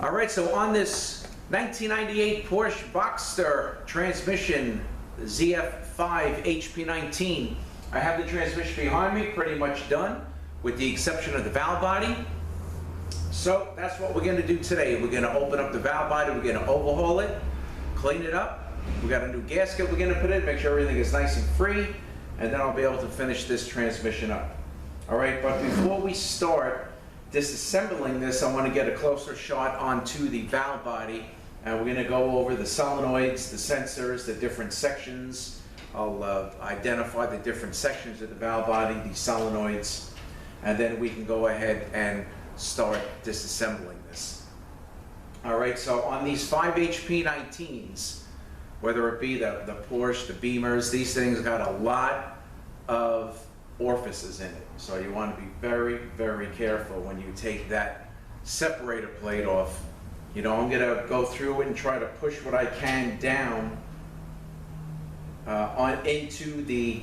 All right, so on this 1998 Porsche Boxster transmission, ZF5HP19, I have the transmission behind me, pretty much done, with the exception of the valve body. So that's what we're going to do today. We're going to open up the valve body, we're going to overhaul it, clean it up. We got a new gasket we're going to put in, make sure everything is nice and free, and then I'll be able to finish this transmission up. All right, but before we start disassembling this, I want to get a closer shot onto the valve body, and we're going to go over the solenoids, the sensors, the different sections. I'll identify the different sections of the valve body, the solenoids, and then we can go ahead and start disassembling this. All right, so on these 5HP19s, whether it be the Porsche, the Beamers, these things got a lot of orifices in it. So you want to be very, very careful when you take that separator plate off. You know, I'm going to go through it and try to push what I can down into the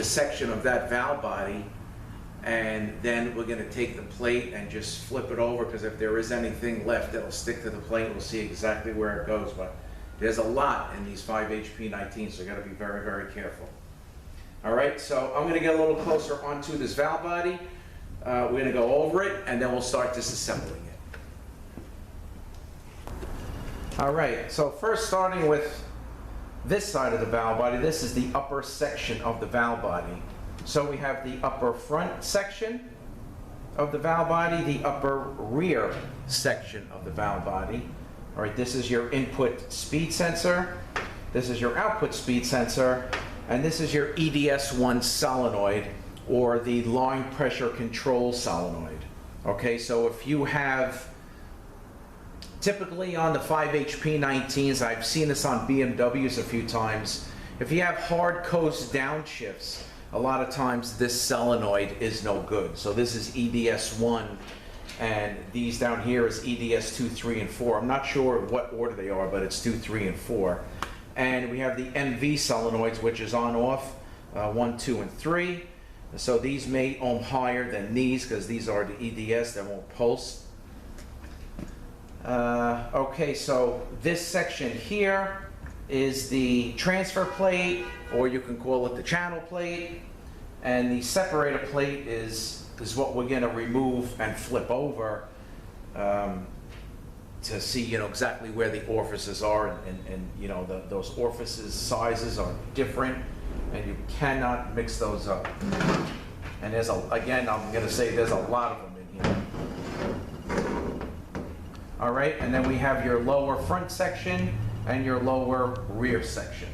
section of that valve body, and then we're going to take the plate and just flip it over, because if there is anything left, it'll stick to the plate. We'll see exactly where it goes, but there's a lot in these 5HP19s, so you got to be very, very careful. All right, so I'm going to get a little closer onto this valve body. We're going to go over it, and then we'll start disassembling it. All right, so first starting with this side of the valve body, this is the upper section of the valve body. So we have the upper front section of the valve body, the upper rear section of the valve body. All right, this is your input speed sensor, this is your output speed sensor, and this is your EDS1 solenoid, or the line pressure control solenoid. Okay, so if you have, typically on the 5HP19s, I've seen this on BMWs a few times, if you have hard coast downshifts, a lot of times this solenoid is no good. So this is EDS1, and these down here is EDS2, 3, and 4. I'm not sure what order they are, but it's 2, 3, and 4. And we have the MV solenoids, which is on off, 1, 2, and 3. So these may ohm higher than these, because these are the EDS that won't pulse. Okay, so this section here is the transfer plate, or you can call it the channel plate. And the separator plate is what we're going to remove and flip over to see, you know, exactly where the orifices are, and you know, those orifices sizes are different, and you cannot mix those up. And there's again, I'm going to say there's a lot of them in here. All right, and then we have your lower front section and your lower rear section.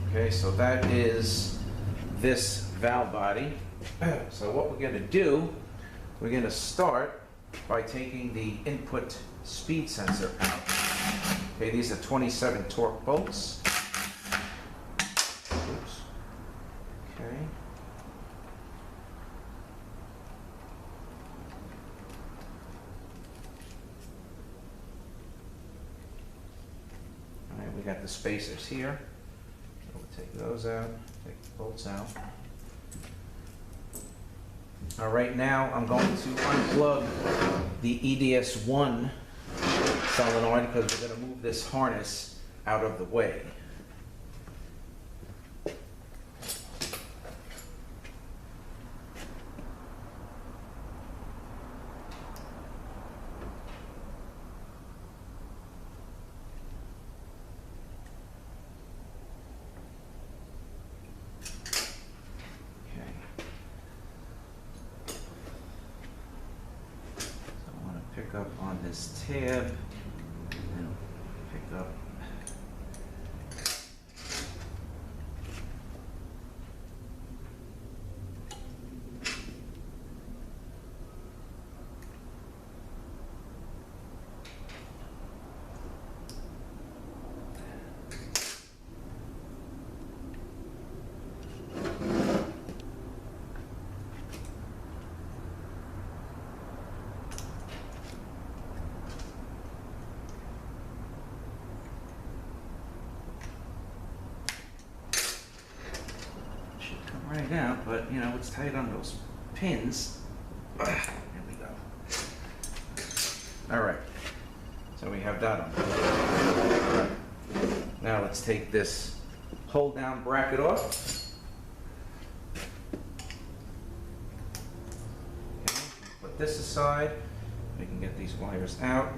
Okay, so that is this valve body. So what we're going to do, we're going to start by taking the input speed sensor out. Okay, these are 27 torque bolts. Oops. Okay. All right, we got the spacers here. So we'll take those out, take the bolts out. All right, now I'm going to unplug the EDS1 solenoid, because we're going to move this harness out of the way. Pick up on this tab and pick up right out, but you know, it's tight on those pins. There we All right, so we have that on. Now let's take this hold down bracket off. Okay, put this aside. We can get these wires out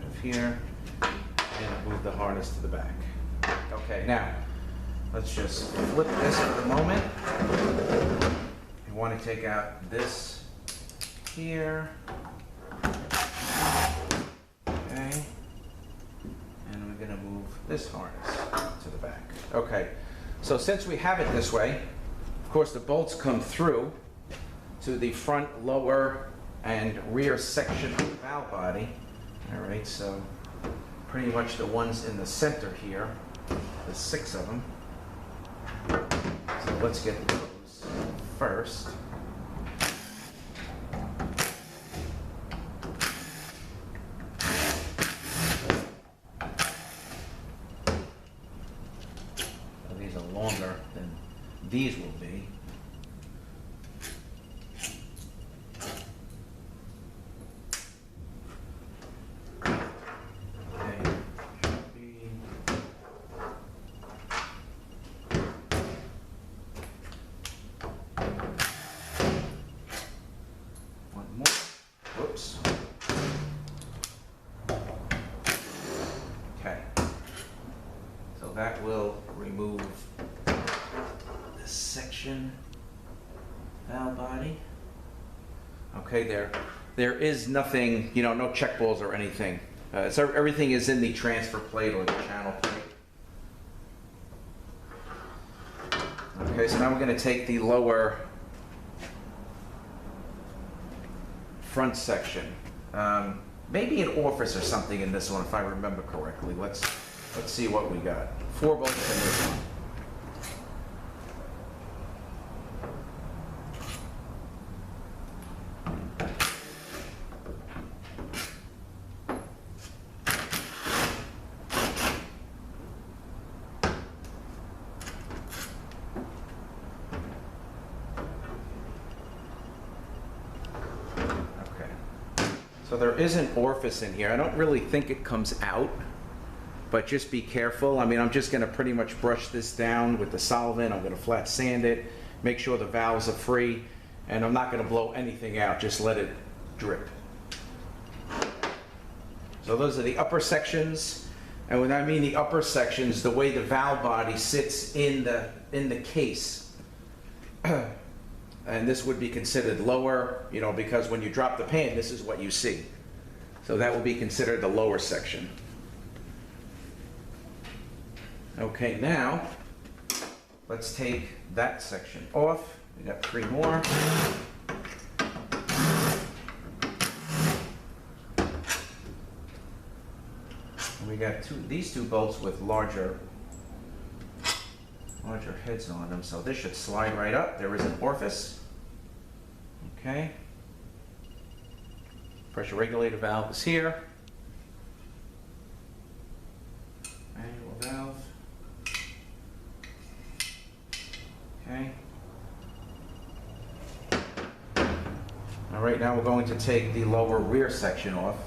of here and move the harness to the back. Okay, now let's just flip this for the moment. You want to take out this here. Okay. And we're going to move this harness to the back. Okay. So since we have it this way, of course the bolts come through to the front, lower, and rear section of the valve body. All right, so pretty much the ones in the center here, there's 6 of them. So let's get those first. So these are longer than these will be. That will remove this section, valve body. Okay, there is nothing, you know, no check balls or anything. So everything is in the transfer plate or the channel plate. Okay, so now we're going to take the lower front section. Maybe an orifice or something in this one, if I remember correctly. Let's see what we got. 4 bolts in this one. Okay. So there is an orifice in here. I don't really think it comes out, but just be careful. I mean, I'm just gonna pretty much brush this down with the solvent. I'm gonna flat sand it, make sure the valves are free, and I'm not gonna blow anything out, just let it drip. So those are the upper sections, and when I mean the upper sections, the way the valve body sits in the case. And this would be considered lower, you know, because when you drop the pan, this is what you see. So that will be considered the lower section. Okay, now let's take that section off. We got 3 more. And we got these two bolts with larger heads on them, so this should slide right up. There is an orifice. Okay. Pressure regulator valve is here. Manual valve. Okay. All right, now we're going to take the lower rear section off,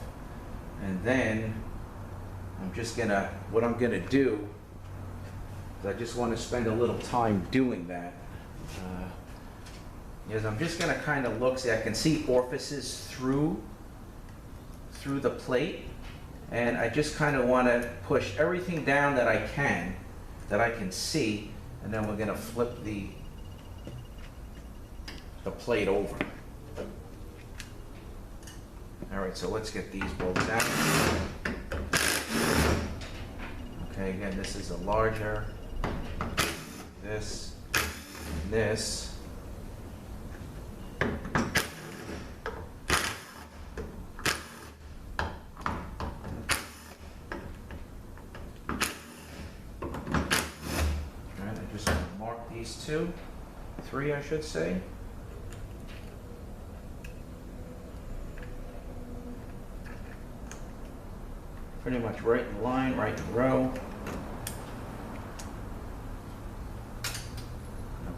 and then what I'm gonna do is I just want to spend a little time doing that. Is I'm just gonna kind of look, see, I can see orifices through the plate, and I just kind of want to push everything down that I can see, and then we're going to flip the plate over. All right, so let's get these bolts out. Okay, again, this is a larger, this, and this. These 3, I should say. Pretty much right in line, right in row.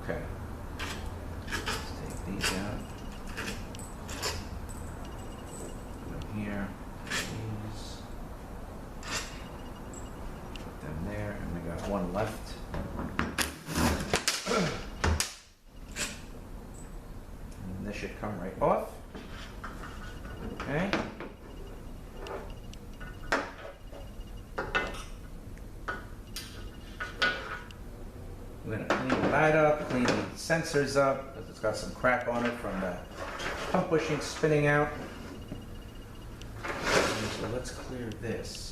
Okay. Let's take these out. Here, one left. And this should come right off. Okay. We're going to clean that up, clean the sensors up, because it's got some crap on it from the pump bushing spinning out. So let's clear this.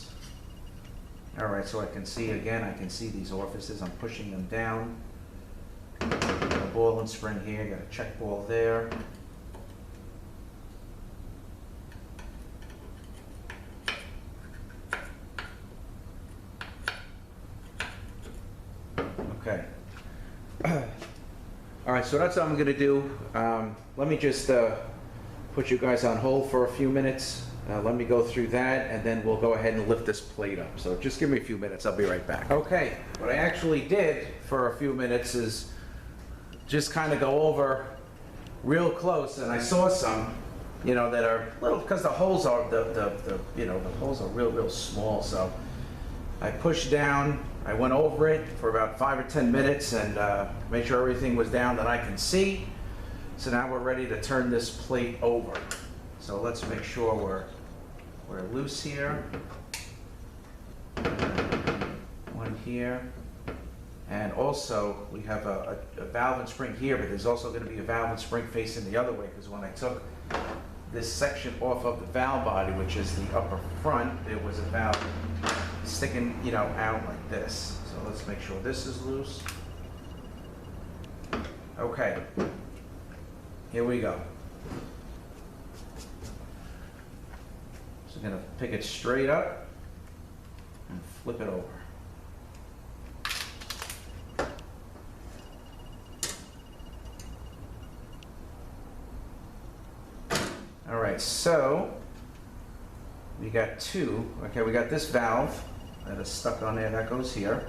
All right, so I can see, again, I can see these orifices. I'm pushing them down. Got a ball and spring here, got a check ball there. Okay. All right, so that's what I'm going to do. Let me just put you guys on hold for a few minutes. Let me go through that, and then we'll go ahead and lift this plate up. So just give me a few minutes. I'll be right back. Okay, what I actually did for a few minutes is just kind of go over real close, and I saw some, you know, that are little, because the holes are the holes are real small. So I pushed down. I went over it for about 5 or 10 minutes and made sure everything was down that I can see. So now we're ready to turn this plate over. So let's make sure we're loose here. One here. And also we have a valve and spring here, but there's also going to be a valve and spring facing the other way, because when I took this section off of the valve body, which is the upper front, there was a valve sticking, you know, out like this. So let's make sure this is loose. Okay, here we go. So I'm gonna pick it straight up and flip it over. All right, so we got two. Okay, we got this valve that is stuck on there, that goes here.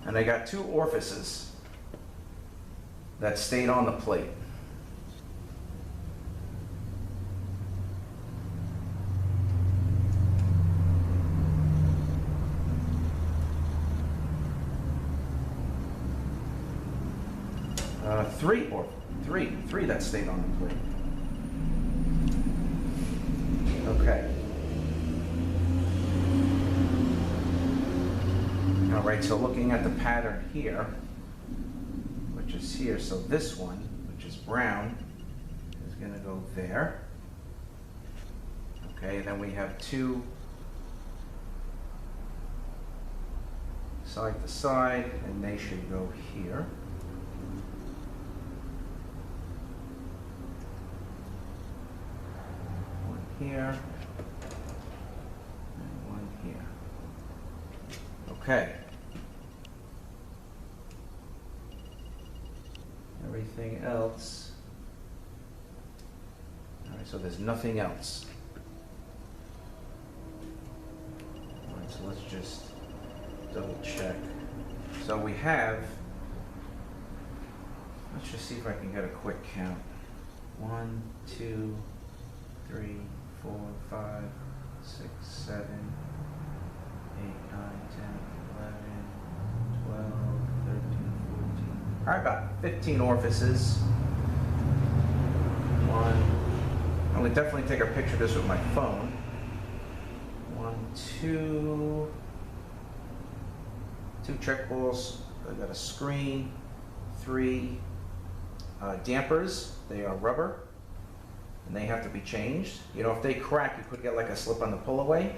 And I got two orifices that stayed on the plate. Three that stayed on the plate. Okay. All right, so looking at the pattern here, which is here, so this one, which is brown, is going to go there. Okay, then we have two side to side, and they should go here. One here, and one here. Okay. Everything else. All right, so there's nothing else. All right, so let's just double check. So we have, let's just see if I can get a quick count. 1, 2, 3, 4, 5, 6, 7, 8, 9, 10, 11, 12, 13, 14. All right, about 15 orifices. One. I would definitely take a picture of this with my phone. 1, 2. 2 check balls. I got a screen. 3 dampers. They are rubber, and they have to be changed. You know, if they crack, you could get like a slip on the pull away.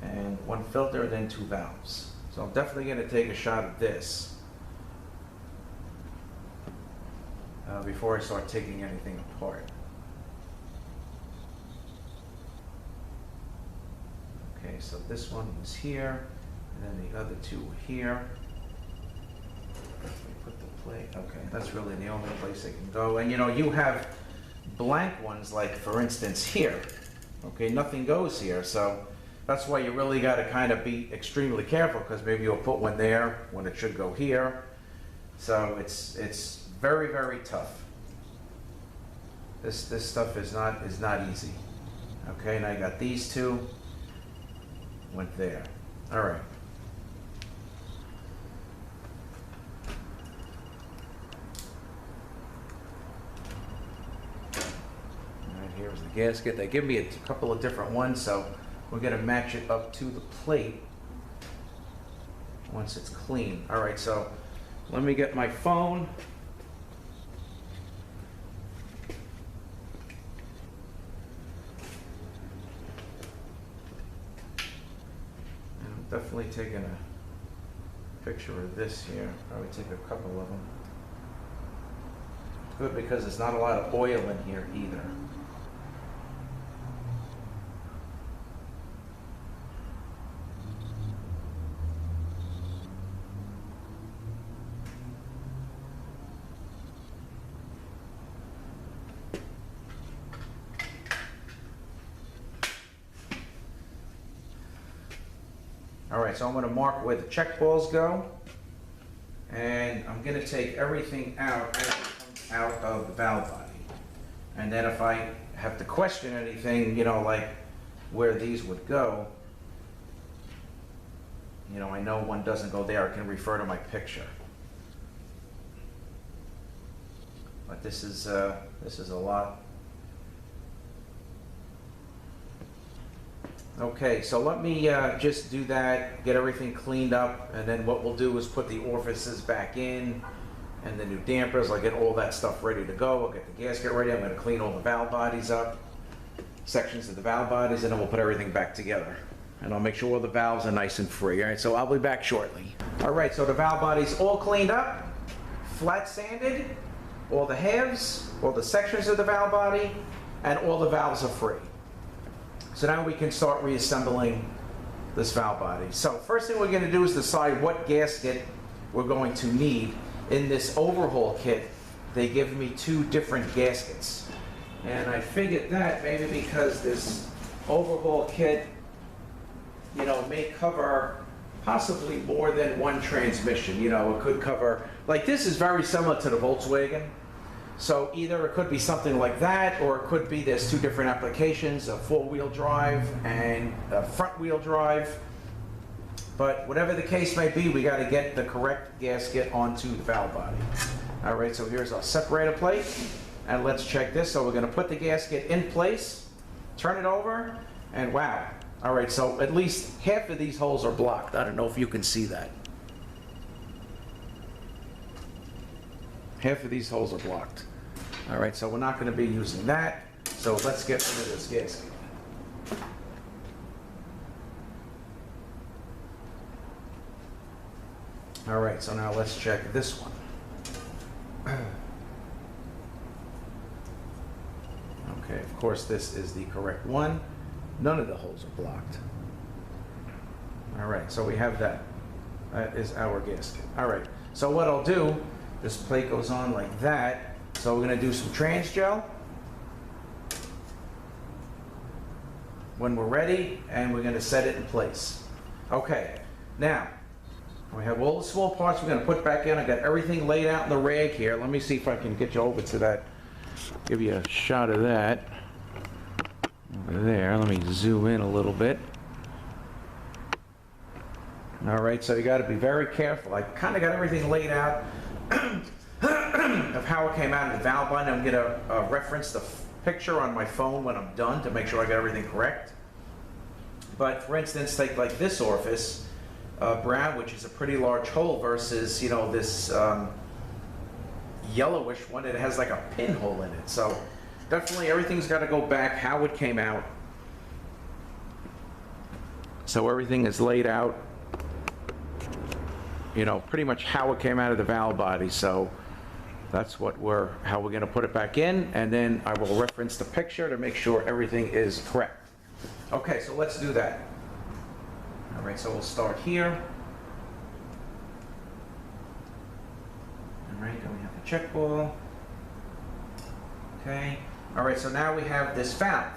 And 1 filter, then 2 valves. So I'm definitely going to take a shot at this before I start taking anything apart. Okay, so this one was here, and then the other 2 were here. Let me put the plate. Okay, that's really the only place they can go. And you know, you have blank ones, like for instance here. Okay, nothing goes here, so that's why you really got to kind of be extremely careful, because maybe you'll put one there when it should go here. So it's very, very tough. This stuff is not easy. Okay, and I got these 2. Went there. All right. gasket. They give me a couple of different ones, so we're gonna match it up to the plate once it's clean. All right, so let me get my phone. I'm definitely taking a picture of this here. Probably take a couple of them. Good, because there's not a lot of oil in here either. All right, so I'm going to mark where the check balls go, and I'm going to take everything out as it comes out of the valve body. And then if I have to question anything, you know, like where these would go, you know, I know one doesn't go there. I can refer to my picture. But this is a lot. Okay, so let me just do that, get everything cleaned up, and then what we'll do is put the orifices back in and the new dampers. I'll get all that stuff ready to go. I'll get the gasket ready. I'm going to clean all the valve bodies up, sections of the valve bodies, and then we'll put everything back together. And I'll make sure all the valves are nice and free. All right, so I'll be back shortly. All right, so the valve body's all cleaned up, flat sanded, all the halves, all the sections of the valve body, and all the valves are free. So now we can start reassembling this valve body. So first thing we're going to do is decide what gasket we're going to need. In this overhaul kit, they give me 2 different gaskets. And I figured that maybe because this overhaul kit, you know, may cover possibly more than one transmission. You know, it could cover, like this is very similar to the Volkswagen. So either it could be something like that, or it could be there's 2 different applications, a 4-wheel drive and a front-wheel drive. But whatever the case may be, we got to get the correct gasket onto the valve body. All right, so here's our separator plate, and let's check this. So we're going to put the gasket in place, turn it over, and wow. All right, so at least half of these holes are blocked. I don't know if you can see that. Half of these holes are blocked. All right, so we're not going to be using that. So let's get rid of this gasket. All right, so now let's check this one. Okay, of course this is the correct one. None of the holes are blocked. All right, so we have that. That is our gasket. All right, so what I'll do, this plate goes on like that. So we're going to do some trans gel when we're ready, and we're going to set it in place. Okay, now we have all the small parts we're going to put back in. I got everything laid out in the rag here. Let me see if I can get you over to that, give you a shot of that. Over there, let me zoom in a little bit. All right, so you got to be very careful. I kind of got everything laid out of how it came out of the valve body. I'm going to reference the picture on my phone when I'm done to make sure I got everything correct. But for instance, take like this orifice, brown, which is a pretty large hole, versus, you know, this yellowish one that has like a pinhole in it. So definitely everything's got to go back how it came out. So everything is laid out, you know, pretty much how it came out of the valve body. So that's what how we're going to put it back in, and then I will reference the picture to make sure everything is correct. Okay, so let's do that. All right, so we'll start here. All right, then we have the check ball. Okay, all right, so now we have this valve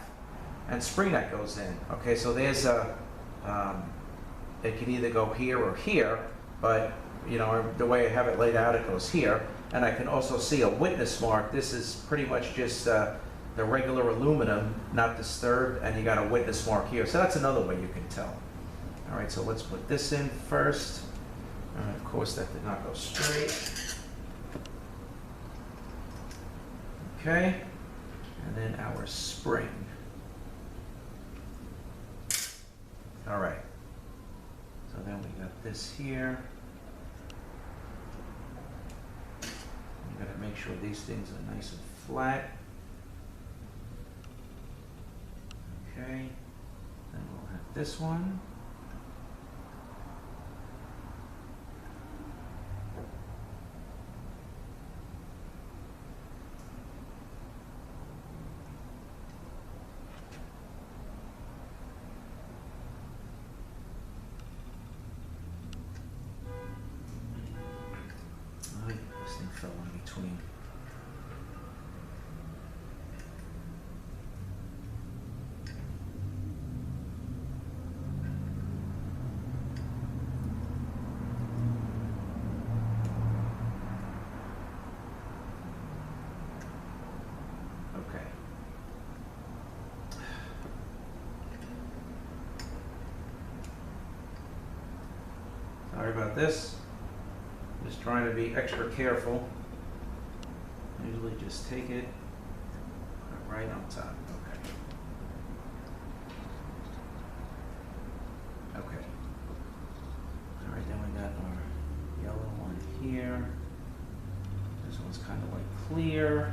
and spring that goes in. Okay, so there's a, it can either go here or here, but you know, the way I have it laid out, it goes here. And I can also see a witness mark. This is pretty much just the regular aluminum, not disturbed, and you got a witness mark here. So that's another way you can tell. All right, so let's put this in first. Of course, that did not go straight. Okay, and then our spring. All right. So then we got this here. You gotta make sure these things are nice and flat. Okay. Then we'll have this one. This thing fell in between. Okay. Sorry about this. Just trying to be extra careful. Usually just take it right on top. Okay. Okay. All right, then we got our yellow one here. This one's kind of like clear.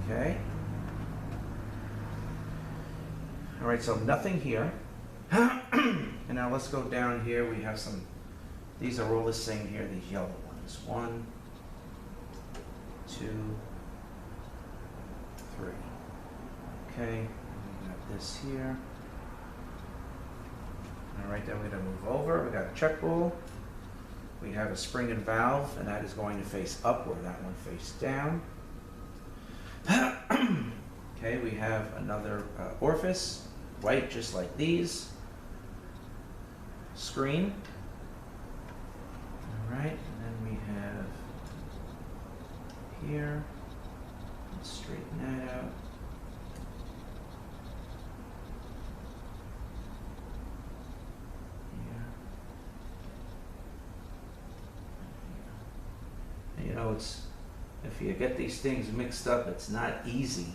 Okay. All right, so nothing here. And now let's go down here. We have some, these are all the same here, these yellow ones. 1, 2, 3. Okay, we got this here. All right, then we're gonna move over. We got a check ball. We have a spring and valve, and that is going to face upward. That one face down. Okay, we have another orifice, white, just like these. Screen. All right, and then we have here. Let's straighten that out. Here. And you know, it's, if you get these things mixed up, it's not easy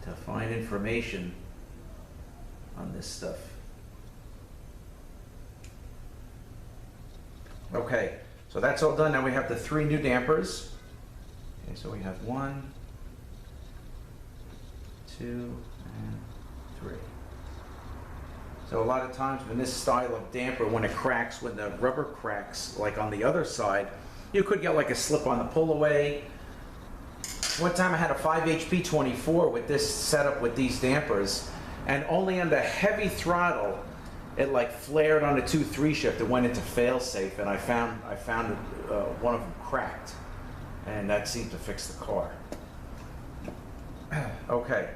to find information on this stuff. Okay, so that's all done. Now we have the 3 new dampers. Okay, so we have 1, 2, and 3. So a lot of times when this style of damper, when it cracks, when the rubber cracks, like on the other side, you could get like a slip on the pull away. One time I had a 5HP19 with this setup with these dampers, and only under heavy throttle, it like flared on the 2-3 shift. It went into fail-safe, and I found one of them cracked, and that seemed to fix the car. Okay,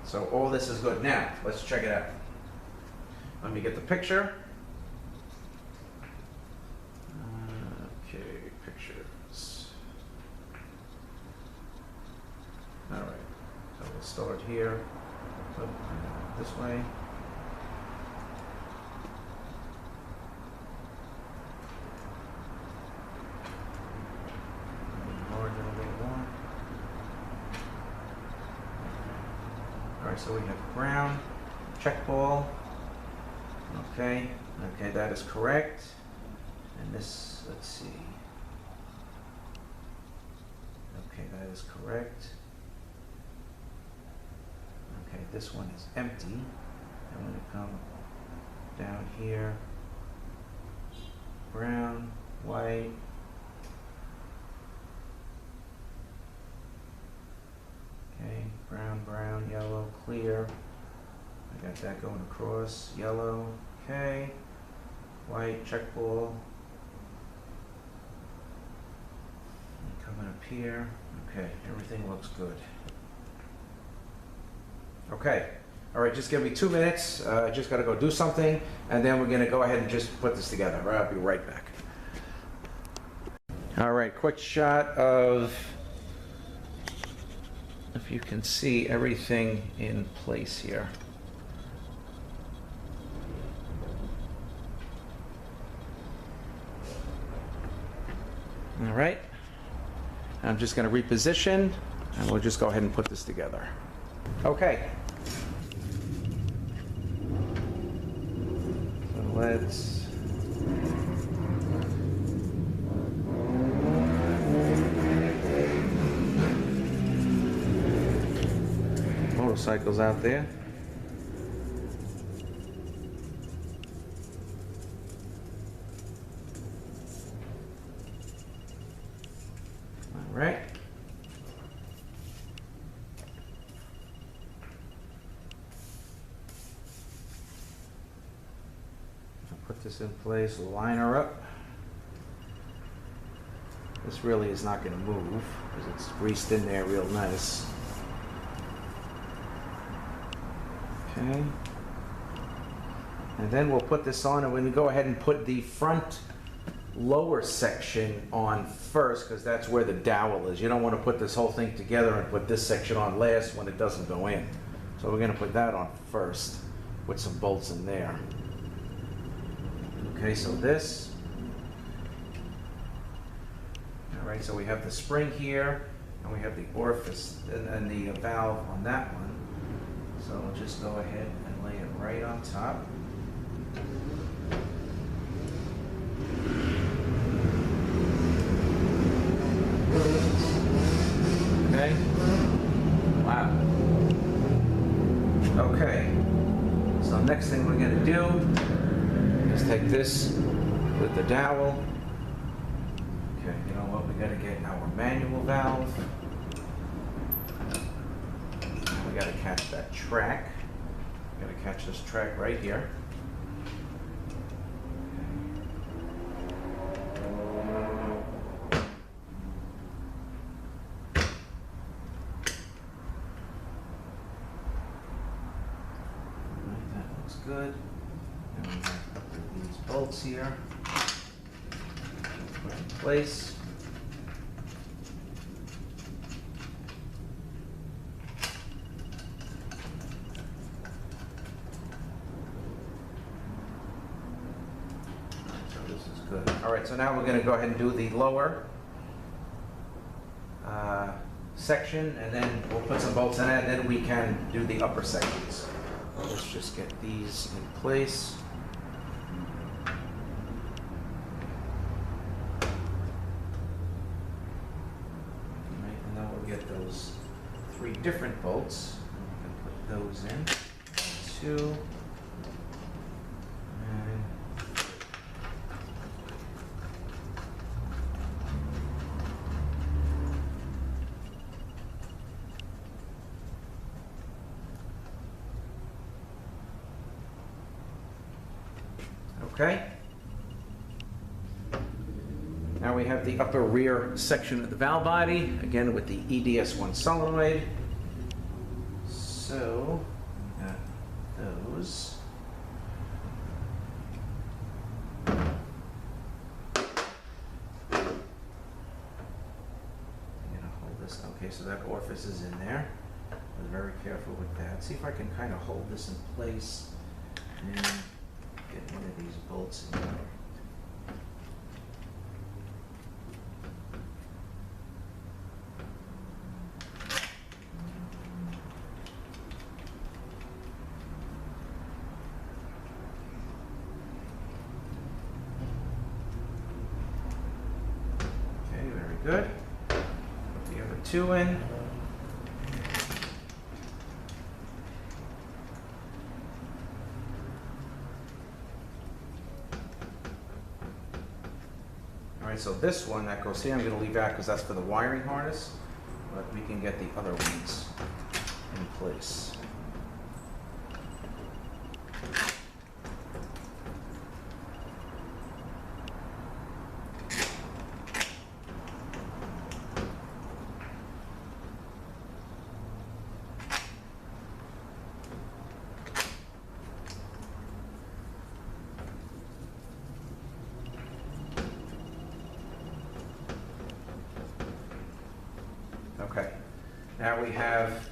so all this is good. Now let's check it out. Let me get the picture. Okay, pictures. All right, so we'll start here. So, this way. All right, so we have brown, check ball. Okay, okay, that is correct. And this, let's see. Okay, that is correct. Okay, this one is empty. I'm going to come down here. Brown, white. Okay, brown, brown, yellow, clear. I got that going across. Yellow, okay. White, check ball. And coming up here. Okay, everything looks good. Okay, all right, just give me 2 minutes. I just got to go do something, and then we're going to go ahead and just put this together. I'll be right back. All right, quick shot of, if you can see everything in place here. All right, I'm just going to reposition. And we'll just go ahead and put this together. Okay. So let's motorcycles out there. All right. Put this in place, line her up. This really is not going to move because it's greased in there real nice. Okay. And then we'll put this on, and we're going to go ahead and put the front lower section on first because that's where the dowel is. You don't want to put this whole thing together and put this section on last when it doesn't go in. So we're going to put that on first with some bolts in there. Okay, so this. All right, so we have the spring here, and we have the orifice and the valve on that one. So we'll just go ahead and lay it right on top. Okay. Wow. Okay. So next thing we're going to do is take this with the dowel. Okay, you know what? We got to get our manual valve. We got to catch that track. We got to catch this track right here. Good. And we have a couple of these bolts here. Put in place. So this is good. All right, so now we're going to go ahead and do the lower section, and then we'll put some bolts in it, and then we can do the upper sections. Let's just get these in place. All right, and then we'll get those 3 different bolts. We can put those in. 2. And okay. Now we have the upper rear section of the valve body, again with the EDS1 solenoid. So, we got those. I'm gonna hold this. Okay, so that orifice is in there. I'm very careful with that. See if I can kind of hold this in place and get one of these bolts in there. Okay, very good. Put the other 2 in. Alright, so this one that goes here, I'm going to leave out because that's for the wiring harness, but we can get the other ones in place. Okay, now we have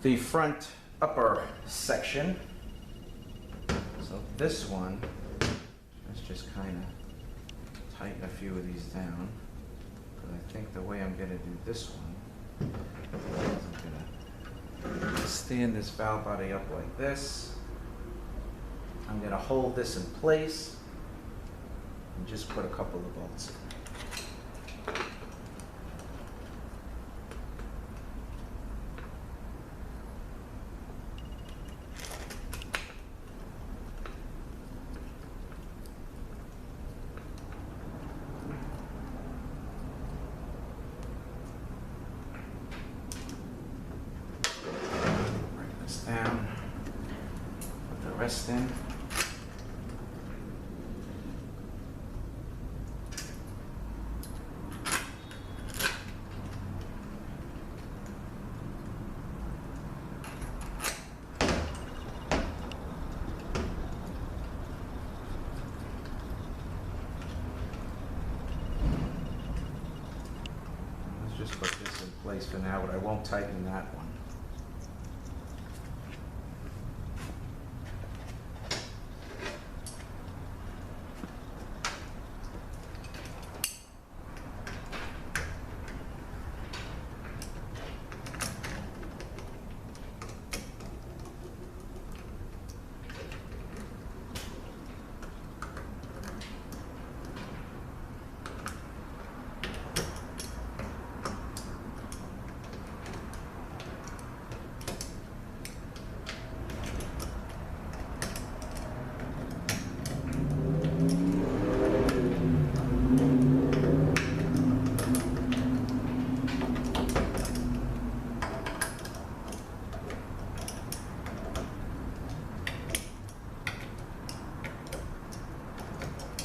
the front upper section. So this one, let's just kind of tighten a few of these down. Because I think the way I'm going to do this one I'm going to stand this valve body up like this. I'm going to hold this in place and just put a couple of bolts in. Down, put the rest in. Let's just put this in place for now, but I won't tighten that one.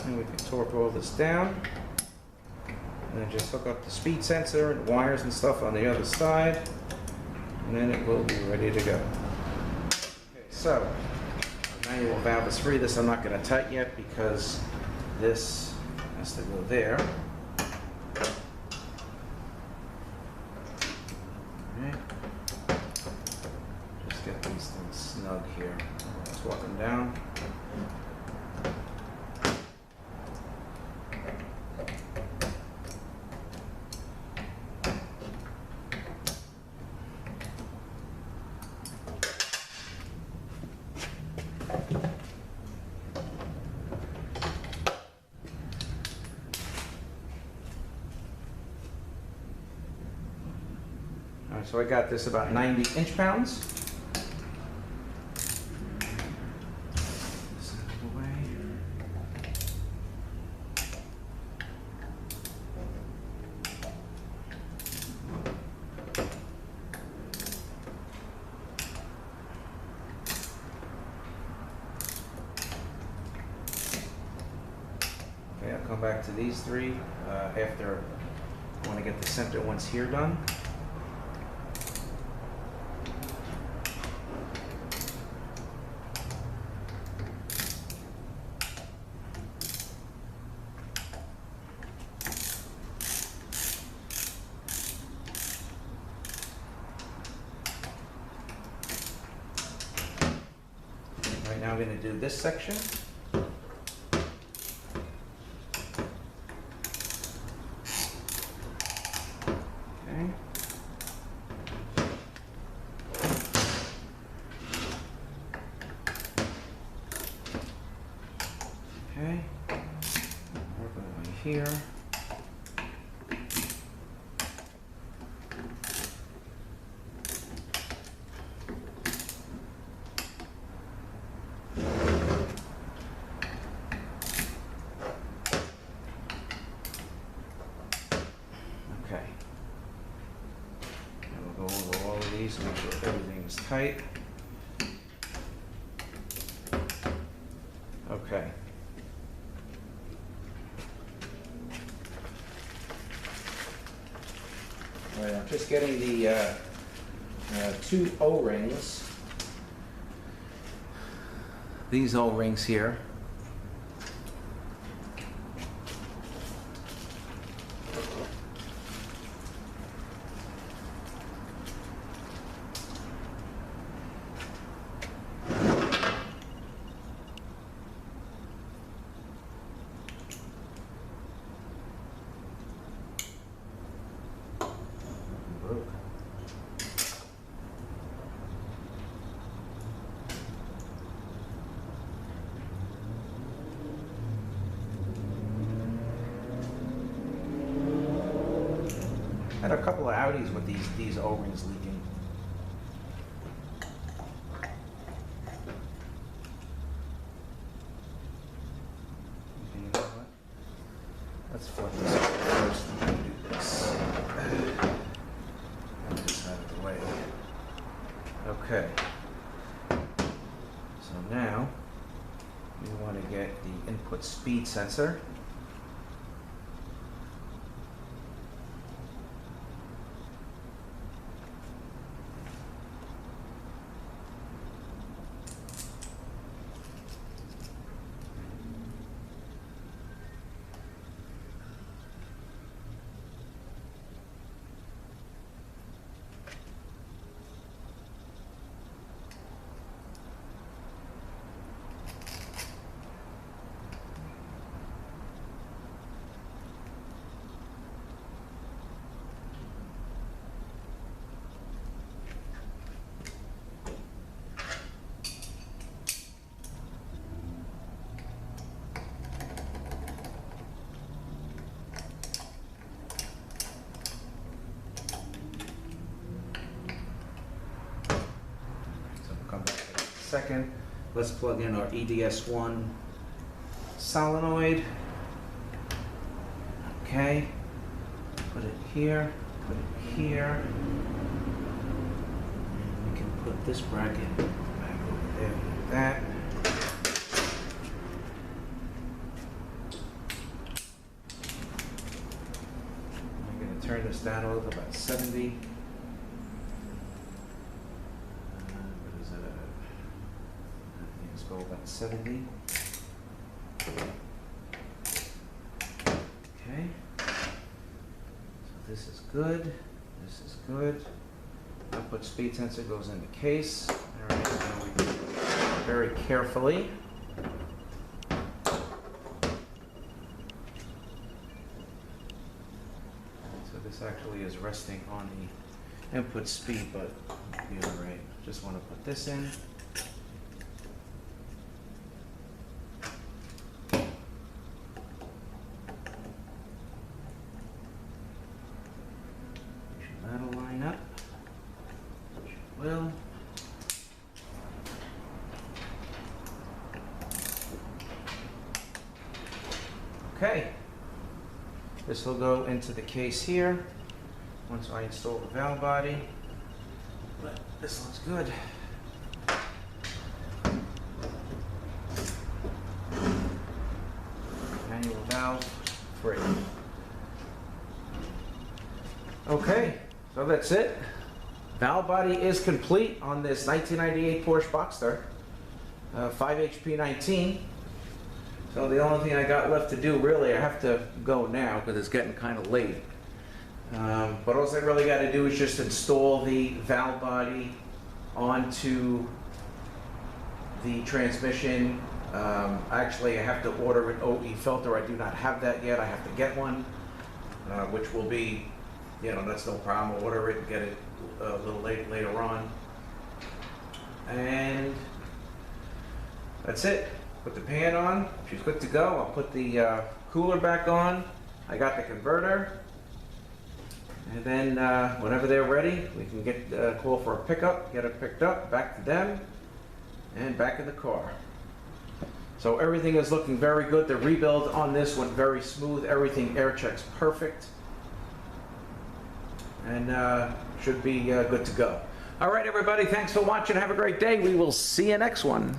And we can torque all this down and then just hook up the speed sensor and wires and stuff on the other side, and then it will be ready to go. Okay, so the manual valve is free. This I'm not going to tighten yet because this has to go there. Okay. Just get these things snug here. Let's walk them down. Alright, so I got this about 90 inch-pounds. This out of the way. Okay, I'll come back to these three after I want to get the center ones here done. Right now I'm going to do this section. Okay. Okay. Work my way here. Okay. And we'll go over all of these and make sure everything is tight. Okay. All right, I'm just getting the two O-rings. These O-rings here. Broke. Had a couple of Audis with these O-rings leaking. You know what? Let's flip this over first and then do this. Get this out of the way. Okay. So now we want to get the input speed sensor. Second, let's plug in our EDS1 solenoid. Okay, put it here, put it here. And we can put this bracket back over there like that. I'm going to turn this down a little, about 70. Go about 70. Okay. So this is good. This is good. Output speed sensor goes in the case. All right. Now we do it very carefully. So this actually is resting on the input speed, but it'll be all right. Just want to put this in. That'll line up. Will. Okay. This will go into the case here once I install the valve body. But this looks good. Manual valve free. Okay. So that's it. Valve body is complete on this 1998 Porsche Boxster 5HP19. So the only thing I got left to do, really, I have to go now because it's getting kind of late. But all I really got to do is just install the valve body onto the transmission. Actually, I have to order an OE filter. I do not have that yet. I have to get one, which will be, you know, that's no problem. I'll order it and get it a little later on. And that's it. Put the pan on. She's good to go. I'll put the cooler back on. I got the converter. And then whenever they're ready, we can get call for a pickup, get it picked up, back to them, and back in the car. So everything is looking very good. The rebuild on this went very smooth. Everything air checks perfect. And should be good to go. All right, everybody, thanks for watching. Have a great day. We will see you next one.